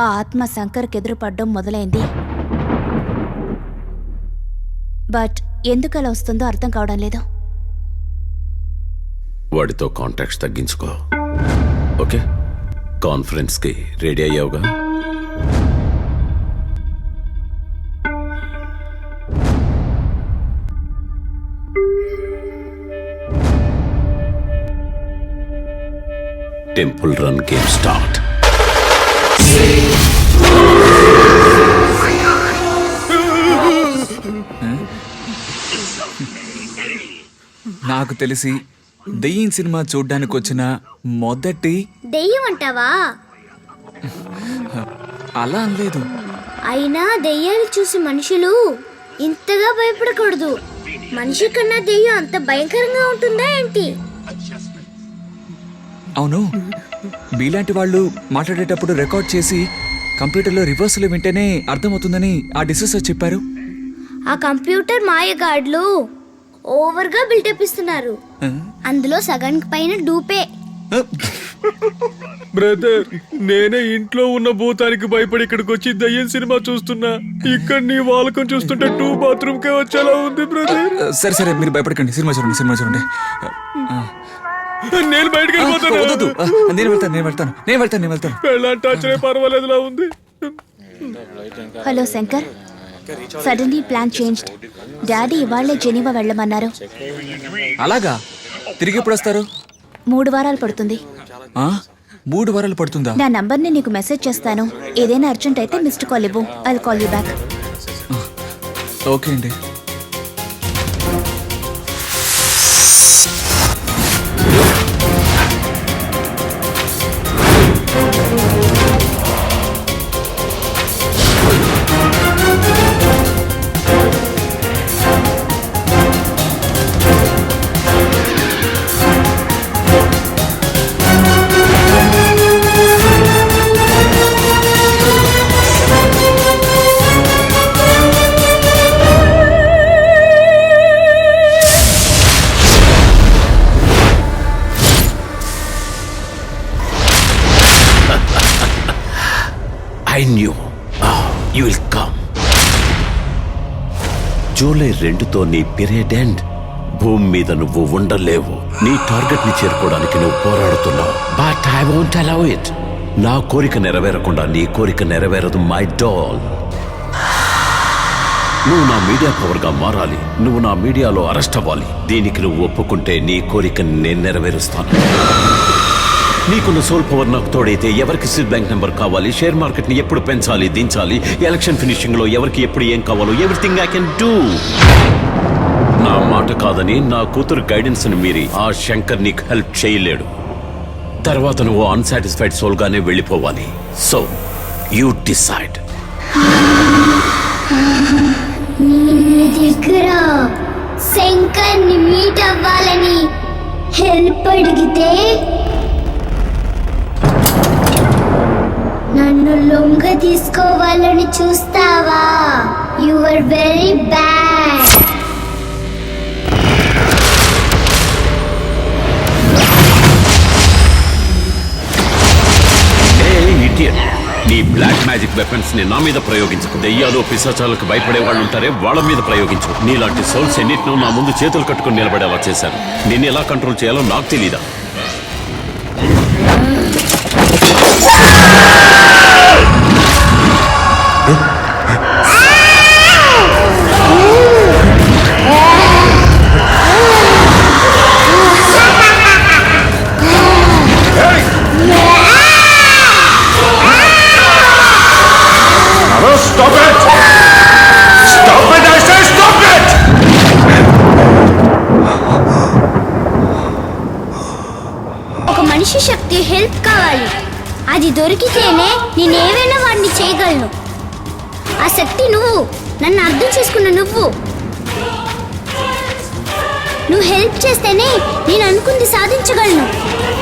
ఆ ఆత్మ శంకర్కి ఎదురుపడ్డం మొదలైంది. బట్ ఎందుకు అలా వస్తుందో అర్థం కావడం లేదు. వాడితో కాంటాక్ట్స్ తగ్గించుకో. ఓకే, కాన్ఫరెన్స్కి రెడీ అయ్యావుగా? Temple run game start. నాకు తెలిసి దెయ్యం సినిమా చూడ్డానికి వచ్చిన మొదటి దెయ్యం అంటావా? అలా అనలేదు. అయినా దెయ్యాలు చూసి మనుషులు ఇంతగా భయపడకూడదు. మనిషి కన్నా దెయ్యం అంత భయంకరంగా ఉంటుందా ఏంటి? అవును, మీలాంటి వాళ్ళు మాట్లాడేటప్పుడు రికార్డ్ చేసి కంప్యూటర్లో రివర్స్లో వింటేనే అర్థమవుతుందని ఆ డిసెసర్ చెప్పారు. ఆ కంప్యూటర్ మాయగాడ్లు ఓవర్గా బిల్డప్ ఇస్తున్నారు. అందులో సగానికి పైన డూపే. బ్రదర్, నేనే ఇంట్లో ఉన్న భూతానికి భయపడి ఇక్కడికి వచ్చి దయ్యం సినిమా చూస్తున్నా. ఇక్కడ నీ వాలకం చూస్తుంటే 2 బాత్రూమ్ కే వచ్చేలా ఉంది బ్రదర్. సరే సరే, మీరు భయపడకండి. సినిమా చూడండి. నేను బయటకు వెళ్ళిపోతాను. నేను వెళ్తాను. పెళ్ళంటే ఆశ్చర్య పర్వాలేదులా ఉంది. Hello Shankar, suddenly plan changed. Daddy ఇవాళ్లే జెనీవా వెళ్ళమన్నారు. అలాగా? తిరిగి ఎప్పుడు వస్తారు? 3 వారాలు పడుతుంది. 3 వారాలు పడుతుందా? నా నంబర్ని నీకు మెసేజ్ చేస్తాను. ఏదైనా అర్జెంట్ అయితే మిస్డ్ కాల్ ఇవ్వు. I will call you back. Okay అండి. I knew you will come. July 2తో నీ పీరియడ్ ఎండ్. భూమి మీద నువ్వు ఉండలేవు. నీ టార్గెట్ ని చేరుకోవడానికి నువ్వు పోరాడుతున్నావు. But I won't allow it. నా కోరిక నెరవేరకుండా నీ కోరిక నెరవేరదు మై డాల్. నువ్వు నా మీడియా పవర్ గా మారాలి. నువ్వు నా మీడియాలో అరెస్ట్ అవ్వాలి. దీనికి నువ్వు ఒప్పుకుంటే నీ కోరికను నేను నెరవేరుస్తాను. నీకున్న సోల్ పవర్ నాకు తోడైతే ఎవరికి స్విస్ బ్యాంక్ నెంబర్ కావాలి, షేర్ మార్కెట్ ని ఎప్పుడు పెంచాలి దించాలి, ఎలక్షన్ ఫినిషింగ్ లో ఎవరికి ఎప్పుడు ఏం కావాలో ఎవ్రీథింగ్ ఐ కెన్ డూ. నా మాట కాదని నా కూతురు గైడెన్స్ ని మీరి ఆ శంకర్ నీకు హెల్ప్ చేయలేడు. తర్వాత నువ్వు అన్సాటిస్ఫైడ్ సోల్ గానే వెళ్ళిపోవాలి. So you decide. శంకర్ ని మీట్ అవ్వాలని హెల్ప్ అడిగితే నన్ను లొంగ తీసుకోవాలని చూస్తావా? You are very bad. నీ బ్లాక్ మ్యాజిక్ వెపన్స్ ని నా మీద ప్రయోగించు. దెయ్యాలు పిశాచాలకు భయపడే వాళ్ళు ఉంటారే, వాళ్ళ మీద ప్రయోగించు. నీలాంటి సోల్స్ ఎన్నిటినో నా ముందు చేతులు కట్టుకుని నిలబడేలా చేశాను. నిన్ను ఎలా కంట్రోల్ చేయాలో నాకు తెలీదా? Stop it! Stop it! I say stop it! ఒక మనిషి శక్తి హెల్ప్ కావాలి. అది దొరికితేనే నేనేమైనా వాడిని చేయగలను. ఆ శక్తి నువ్వు. నన్ను అర్థం చేసుకున్న నువ్వు హెల్ప్ చేస్తేనే నేను అనుకుంది సాధించగలను.